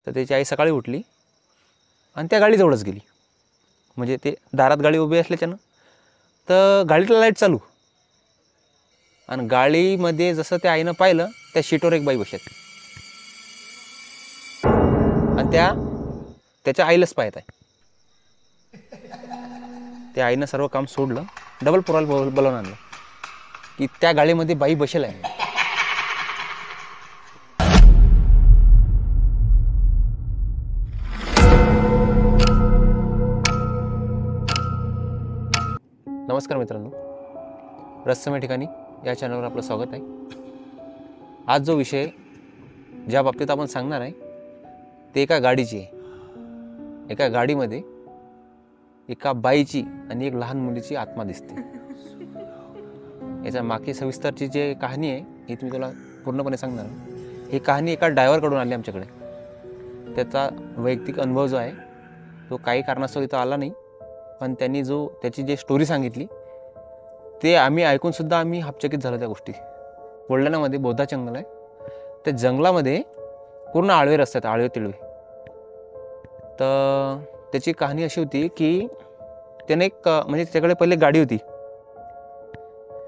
तर त्याची आई सकाळी उठली आणि त्या गाडीजवळच गेली. म्हणजे ते दारात गाडी उभी असल्याच्यानं तर गाडीला लाईट चालू आणि गाडीमध्ये जसं त्या आईनं पाहिलं त्या शीटवर एक बाई बसत आणि त्याच्या आईलाच पाहत आहे. त्या आईनं सर्व काम सोडलं, डबल पोराला बोलावून आणलं की त्या गाडीमध्ये बाई बसेल आहे. नमस्कार मित्रांनो, रहस्यमय ठिकाणी या चॅनलवर आपलं स्वागत आहे. आज जो विषय ज्या बाबतीत आपण सांगणार आहे ते एका गाडीची आहे. एका गाडीमध्ये एका बाईची आणि एक लहान मुलीची आत्मा दिसते. याच्या मागे सविस्तरची जी कहाणी आहे ही तुम्ही तुला पूर्णपणे सांगणार. ही कहाणी एका ड्रायव्हरकडून आली आमच्याकडे. त्याचा वैयक्तिक अनुभव जो आहे तो काही कारणास्तव इथं आला नाही, पण त्यांनी त्याची जी स्टोरी सांगितली ते आम्ही ऐकूनसुद्धा आम्ही हपचकित झालो. त्या गोष्टी बुलढाण्यामध्ये बोधा जंगल आहे. त्या जंगलामध्ये पूर्ण आळवे रस्ते, आळवे तिळवे. तर त्याची कहाणी अशी होती की त्याने म्हणजे त्याच्याकडे पहिले गाडी होती.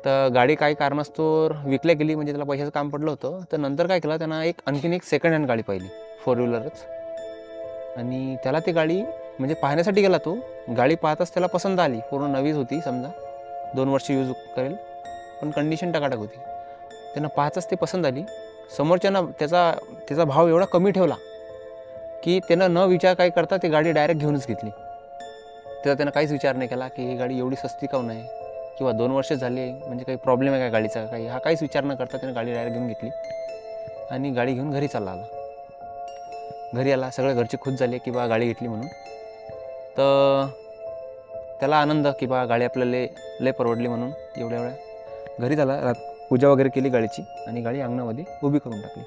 तर गाडी काही कारणास्तव विकल्या गेली, म्हणजे त्याला पैशाचं काम पडलं होतं. तर नंतर काय केलं, त्यांना आणखीन एक सेकंड हँड गाडी पाहिली, 4 व्हीलरच. आणि त्याला ती गाडी म्हणजे पाहण्यासाठी गेला तो. गाडी पाहताच त्याला पसंत आली. पूर्ण नवीच होती, समजा 2 वर्ष यूज करेल, पण कंडिशन टकाटक होती. त्यांना पाहताच ते पसंत आली. समोरच्यानं त्याचा भाव एवढा कमी ठेवला की त्यानं न विचार काय करता ती गाडी डायरेक्ट घेऊनच घेतली. त्यानं काहीच विचार नाही केला की ही गाडी एवढी सस्ती काऊन आहे किंवा 2 वर्ष झाले म्हणजे काही प्रॉब्लेम आहे का गाडीचा, काही हा काहीच विचार न करता त्यानं गाडी डायरेक्ट घेऊन घेतली आणि गाडी घेऊन घरी चालला आला. घरी आला, सगळे घरचे खुश झाले की बा गाडी घेतली म्हणून. तर त्याला आनंद की बा गाडी आपल्याला लय परवडली म्हणून. एवढ्या घरी झाला, पूजा वगैरे केली गाडीची आणि गाडी अंगणामध्ये उभी करून टाकली.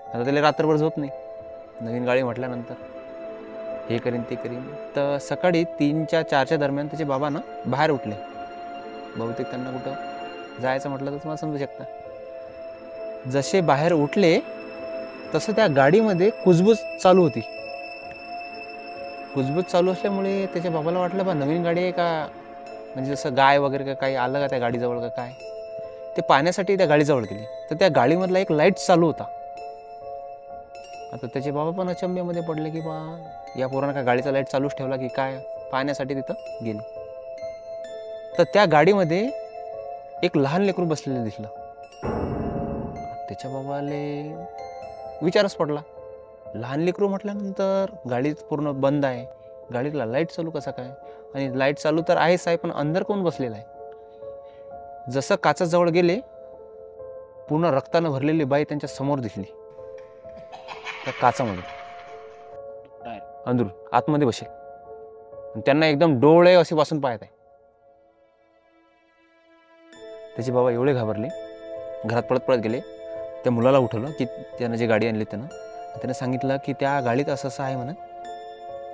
आता त्याला रात्रभर झोप नाही. नवीन गाडी म्हटल्यानंतर हे करीन ते करीन. तर सकाळी 3-4च्या दरम्यान त्याचे बाबा ना बाहेर उठले. बहुतेक त्यांना कुठं जायचं म्हटलं तर तुम्हाला समजू शकता. जसे बाहेर उठले तसं त्या गाडीमध्ये कुजबूज चालू होती. कुजबूज चालू असल्यामुळे त्याच्या बाबाला वाटलं बा नवीन गाडी आहे का, म्हणजे जसं गाय वगैरे का काही आलं का त्या गाडीजवळ का काय. ते पाहण्यासाठी त्या गाडीजवळ गेली तर त्या गाडीमधला एक लाईट चालू होता. आता त्याचे बाबा पण अचंब्यामध्ये पडले की बा या पोरानं का गाडीचा लाईट चालूच ठेवला की काय. पाहण्यासाठी तिथं गेली तर त्या गाडीमध्ये एक लहान लेकरू बसलेलं दिसलं. त्याच्या बाबाले विचारच पडला. लहान लेकरू म्हटल्यानंतर गाडी पूर्ण बंद आहे, गाडीला लाईट चालू कसा काय, आणि लाईट चालू तर आहेच आहे पण अंदर कोण बसलेला आहे. जसं काचाजवळ गेले, पूर्ण रक्तानं भरलेली बाई त्यांच्या समोर दिसली. त्या काचामध्ये अंदरून आतमध्ये बसेल. त्यांना एकदम डोळे असे वासून पाहत आहे. त्याचे बाबा एवढे घाबरले, घरात पळत गेले. त्या मुलाला उठवलं की त्यानं जी गाडी आणली त्यानं सांगितलं की त्या गाडीत असं असं आहे म्हणत,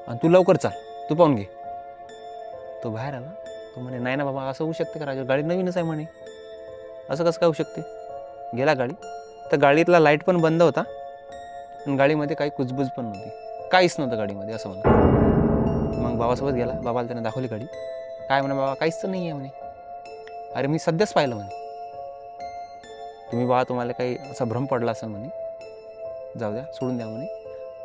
आणि तू लवकर चाल, तू पाहून घे. तो बाहेर आला. तो म्हणे नाही ना बाबा, असं होऊ शकते का राजा, गाडी नवीनच आहे म्हणे, असं कसं काय होऊ शकते. गेला गाडी तर गाडीतला लाईट पण बंद होता आणि गाडीमध्ये काही कुजबूज पण नव्हती, काहीच नव्हतं गाडीमध्ये असं म्हणा. मग बाबासोबत गेला. बाबाला त्याने दाखवली गाडी. काय म्हणा बाबा, काहीच तर नाही आहे म्हणे. अरे मी सध्याच पाहिलं म्हणे. तुम्ही बाबा तुम्हाला काही असा भ्रम पडला असेल म्हणे, जाऊ द्या, सोडून द्या म्हणे.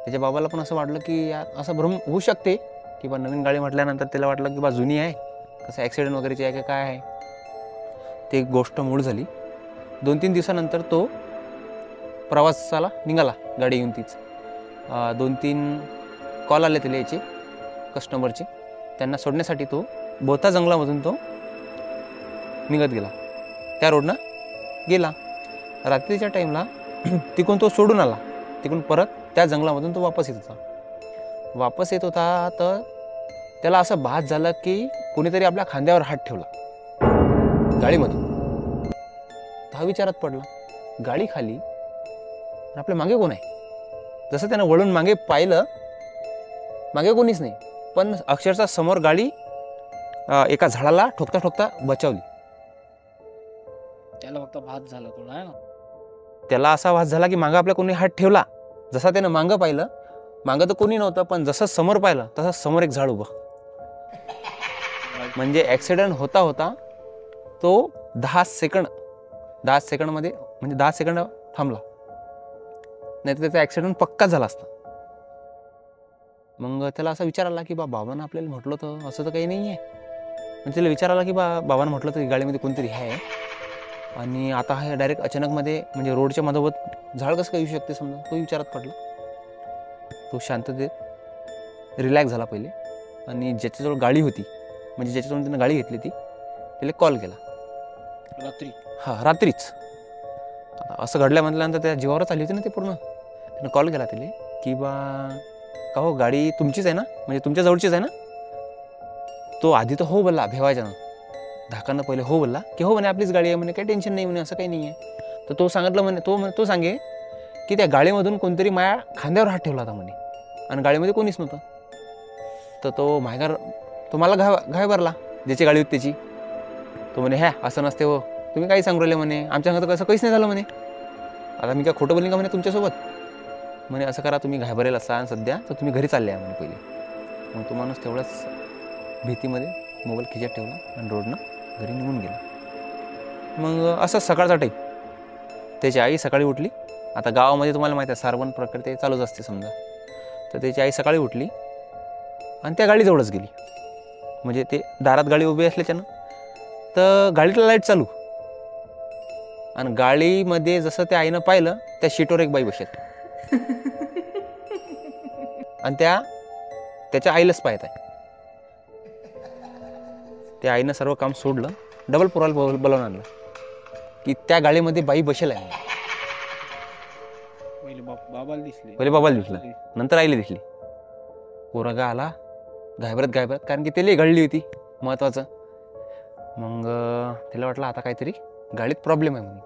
त्याच्या बाबाला पण असं वाटलं की यार असं भ्रम होऊ शकते की बा नवीन गाडी म्हटल्यानंतर त्याला वाटलं की बा जुनी आहे, कसं ॲक्सिडेंट वगैरेची आहे का काय आहे. ते गोष्ट मूळ झाली. 2-3 दिवसानंतर तो प्रवासाला निघाला गाडी घेऊन. तीच 2-3 कॉल आले त्याला याचे कस्टमरचे. त्यांना सोडण्यासाठी तो बोथा जंगलामधून तो निघत गेला. त्या रोडनं गेला. रात्रीच्या टाईमला तिकडून तो सोडून आला. तिकडून परत त्या जंगलामधून तो वापस येत होता. तर त्याला असं भास झालं की कोणीतरी आपल्या खांद्यावर हात ठेवला गाडीमधून. हा विचारात पडला, गाडी खाली आपल्या मागे कोण आहे. जसं त्यानं वळून मागे पाहिलं, मागे कोणीच नाही, पण अक्षरशः समोर गाडी एका झाडाला ठोकता ठोकता बचावली. त्याला फक्त भात झाला थोडा आहे ना. त्याला असा भास झाला की मागं आपल्या कोणी हात ठेवला. जसा त्यानं मागं पाहिलं मागं तर कोणी नव्हतं, पण जसं समोर पाहिलं तसं समोर एक झाड उभं. म्हणजे ॲक्सिडेंट होता होता तो 10 सेकंडमध्ये म्हणजे 10 सेकंड थांबला, नाही तर त्याचा ॲक्सिडेंट पक्का झाला असता. मग त्याला असा विचार आला की बाबांना आपल्याला म्हटलं तर असं तर काही नाही आहे. म्हणजे त्याला विचार आला की बाबांना म्हटलं तर गाडीमध्ये कोणतरी आहे, आणि आता हे डायरेक्ट अचानकमध्ये म्हणजे रोडच्या मधोमध झाड कसं काय येऊ शकते समजा. तो विचारात पडला. तो शांततेत रिलॅक्स झाला पहिले, आणि ज्याच्याजवळ गाडी होती म्हणजे ज्याच्याजवळ त्यानं गाडी घेतली ती त्याला कॉल केला. रात्रीच. आता असं घडल्या म्हटल्यानंतर त्या जीवावरच आली होती ना ते पूर्ण. त्यानं कॉल केला त्याला की का हो गाडी तुमचीच आहे ना, म्हणजे तुमच्या जवळचीच आहे ना. तो आधी तर हो बोलला भेवायच्यानं, धाकानं पहिले हो बोलला की हो म्हणे आपलीच गाडी आहे म्हणे, काही टेन्शन नाही म्हणे, असं काही नाही आहे. तर तो सांगितलं म्हणे तो सांगे की त्या गाडीमधून कोणतरी माया खांद्यावर हात ठेवला होता म्हणे, आणि गाडीमध्ये कोणीच नव्हतं. तर तो मला घाय भरला ज्याची गाडी होती त्याची. तो म्हणे ह्या असं नसते हो, तुम्ही काही सांगू राहिले म्हणे, आमच्या घरात कसं काहीच नाही झालं म्हणे. आता मी काय खोटं बोलले का म्हणे तुमच्यासोबत. म्हणे असं करा, तुम्ही घाबरेल असाल सध्या तर तुम्ही घरी चालले आहे म्हणे पहिले. मग तो माणूस तेवढाच भीतीमध्ये मोबाईल खिच्यात ठेवला आणि रोडनं घरी निघून गेला. मग असं सकाळचा टाईम. त्याची आई सकाळी उठली. आता गावामध्ये तुम्हाला माहिती आहे सारवण प्रक्रिया चालूच असते समजा. तर त्याची आई सकाळी उठली आणि त्या गाडीजवळच गेली. म्हणजे ते दारात गाडी उभी असल्याच्यानं तर गाडीला लाईट चालू, आणि गाडीमध्ये जसं त्या आईनं पाहिलं त्या सीटवर एक बाई बसत, आणि त्याच्या आईलाच पाहत आहे. त्या आईनं सर्व काम सोडलं, डबल पोराला बोलावून आणलं की त्या गाडीमध्ये बाई बसेल आहे. पहिले बाबाला दिसलं, नंतर आईला दिसली. पोरगा आला घाबरत, कारण की त्याला घडली होती महत्वाचं. मग त्याला वाटलं आता काहीतरी गाडीत प्रॉब्लेम आहे म्हणून.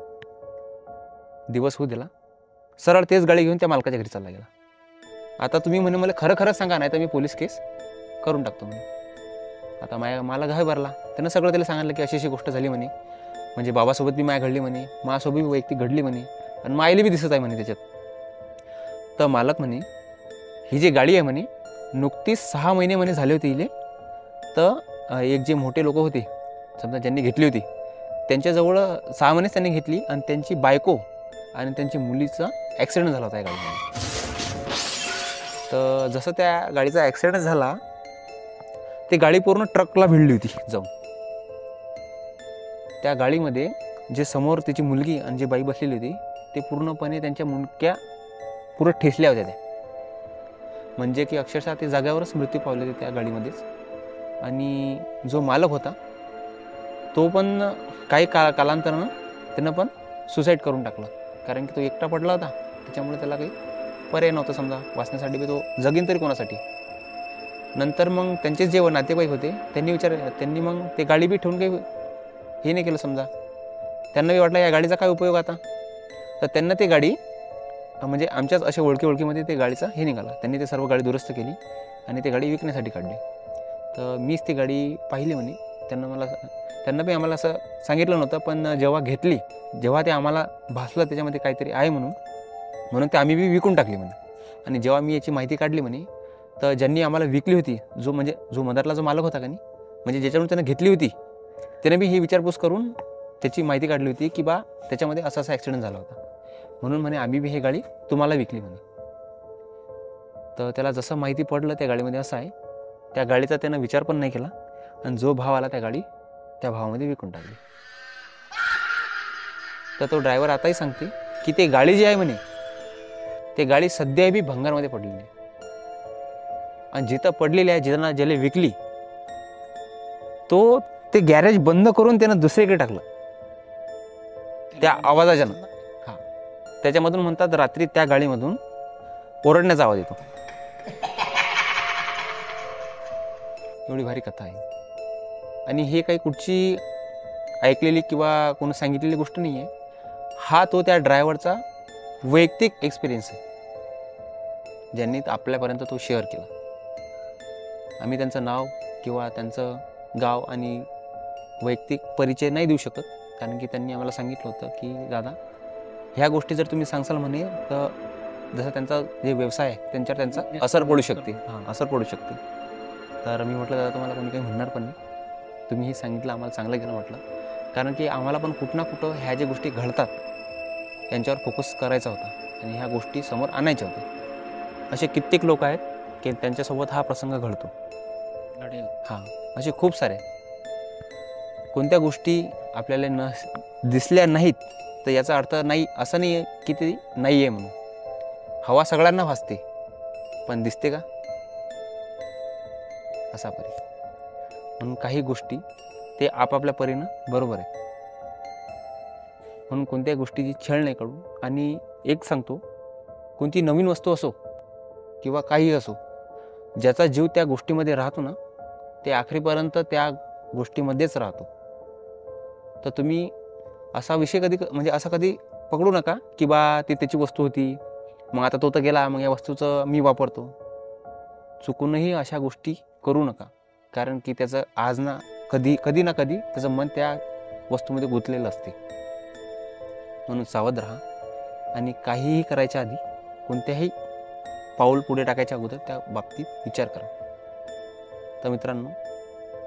दिवस होऊ दिला, सरळ तेच गाडी घेऊन त्या मालकाच्या घरी चालला गेला. आता तुम्ही म्हणे मला खरं सांगा, नाही तर मी पोलीस केस करून टाकतो म्हणे. आता मला घाय भरला. त्यानं सगळं त्याला सांगितलं की अशी गोष्ट झाली म्हणे, म्हणजे बाबासोबत बी माया घडली म्हणे, माझ्यासोबत वैयक्तिक घडली म्हणे, आणि मायला बी दिसत आहे म्हणे त्याच्यात. तर मालक म्हणे ही जी गाडी आहे म्हणे नुकतीच 6 महिने म्हणे झाले होते इले. तर एक जे मोठे लोक होते समजा ज्यांनी घेतली होती त्यांच्याजवळ 6 महिनेच त्यांनी घेतली, आणि त्यांची बायको आणि त्यांची मुलीचा ॲक्सिडेंट झाला होता या गाडीमध्ये. तर जसं त्या गाडीचा ॲक्सिडेंट झाला, ती गाडी पूर्ण ट्रकला भिडली होती जाऊन. त्या गाडीमध्ये जे समोर त्याची मुलगी आणि जी बाई बसलेली होती ते पूर्णपणे त्यांच्या मुंडक्या पुरं ठेसल्या होत्या त्या. म्हणजे की अक्षरशः ते जाग्यावरच मृत्यू पावले होते त्या गाडीमध्येच. आणि जो मालक होता तो पण काही कालांतरानं त्यानं पण सुसाईड करून टाकलं, कारण की तो एकटा पडला होता. त्याच्यामुळे त्याला काही पर्याय नव्हता समजा वाचण्यासाठी, तो जगीन तरी कोणासाठी. नंतर मग त्यांचे जे नातेवाईक होते त्यांनी मग ते गाडी बी ठेवून काही हे नाही केलं समजा. त्यांना बी वाटलं या गाडीचा काय उपयोग आता. तर त्यांना ते गाडी म्हणजे आमच्याच अशा ओळखीमध्ये ते गाडीचा हे निघाला. त्यांनी ते सर्व गाडी दुरुस्त केली आणि ती गाडी विकण्यासाठी काढली. तर मीच ती गाडी पाहिली म्हणे. त्यांना बी आम्हाला असं सांगितलं नव्हतं, पण जेव्हा ते आम्हाला भासलं त्याच्यामध्ये काहीतरी आहे म्हणून ते आम्ही बी विकून टाकली म्हणे. आणि जेव्हा मी याची माहिती काढली म्हणे, तर ज्यांनी आम्हाला विकली होती जो मदरला जो मालक होता का नाही, म्हणजे ज्याच्याकडून त्यानं घेतली होती, त्याने बी ही विचारपूस करून त्याची माहिती काढली होती की त्याच्यामध्ये असा ॲक्सिडेंट झाला होता, म्हणून म्हणे आम्ही बी ही गाडी तुम्हाला विकली म्हणे. तर त्याला जसं माहिती पडलं त्या गाडीमध्ये असं आहे, त्या गाडीचा त्यानं विचार पण नाही केला, आणि जो भाव आला त्या गाडी त्या भावामध्ये विकून टाकली. तर तो ड्रायव्हर आताही सांगते की ते गाडी जी आहे म्हणे ते गाडी सध्या बी भंगारमध्ये पडलेली आहे, आणि जिथं पडलेली आहे ज्याला विकली तो ते गॅरेज बंद करून त्यानं दुसरीकडे टाकलं त्या आवाजाच्यानं. हा, त्याच्यामधून म्हणतात रात्री त्या गाडीमधून ओरडण्याचा आवाज येतो. एवढी भारी कथा आहे. आणि हे काही कुठची ऐकलेली किंवा कोणी सांगितलेली गोष्ट नाही आहे. हा तो त्या ड्रायव्हरचा वैयक्तिक एक्सपिरियन्स आहे, ज्यांनी आपल्यापर्यंत तो शेअर केला. आम्ही त्यांचं नाव किंवा त्यांचं गाव आणि वैयक्तिक परिचय नाही देऊ शकत, कारण की त्यांनी आम्हाला सांगितलं होतं की दादा ह्या गोष्टी जर तुम्ही सांगसाल म्हणे तर जसं त्यांचा जे व्यवसाय आहे त्यांच्यावर त्यांचा असर पडू शकते. असर पडू शकते. तर मी म्हटलं दादा तुम्हाला कोणी काही म्हणणार पण नाही, तुम्ही हे सांगितलं आम्हाला चांगलं केलं म्हटलं, कारण की आम्हाला पण कुठं ना कुठं ह्या ज्या गोष्टी घडतात त्यांच्यावर फोकस करायचा होता आणि ह्या गोष्टी समोर आणायच्या होत्या. असे कित्येक लोक आहेत की त्यांच्यासोबत हा प्रसंग घडतो. हां, असे खूप सारे. कोणत्या गोष्टी आपल्याला दिसल्या नाहीत तर याचा अर्थ नाही असं नाही आहे की ती नाही आहे म्हणून. हवा सगळ्यांना भासते पण दिसते का, असा परी. म्हणून काही गोष्टी ते आपापल्या परीनं बरोबर आहे. म्हणून कोणत्याही गोष्टीची छळ नाही करू. आणि एक सांगतो, कोणती नवीन वस्तू असो किंवा काही असो, ज्याचा जीव त्या गोष्टीमध्ये राहतो ना ते आखरीपर्यंत त्या गोष्टीमध्येच राहतो. तर तुम्ही असा विषय म्हणजे असा कधी पकडू नका की बा ती त्याची वस्तू होती, मग आता तो तर गेला, मग या वस्तूचं मी वापरतो. चुकूनही अशा गोष्टी करू नका, कारण की त्याचं आज ना कधी ना कधी त्याचं मन त्या वस्तूमध्ये गुंतलेलं असते. म्हणून सावध राहा आणि काहीही करायच्या आधी कोणत्याही पाऊल पुढे टाकायच्या अगोदर त्या बाबतीत विचार करा. तर मित्रांनो,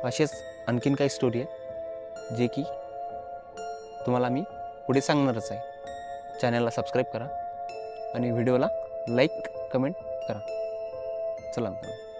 असेच आणखीन काही स्टोरी आहे जे की तुम्हाला मी पुढे सांगणारच आहे. चॅनलला सबस्क्राईब करा आणि व्हिडिओला लाईक कमेंट करा. चला मित्रांनो.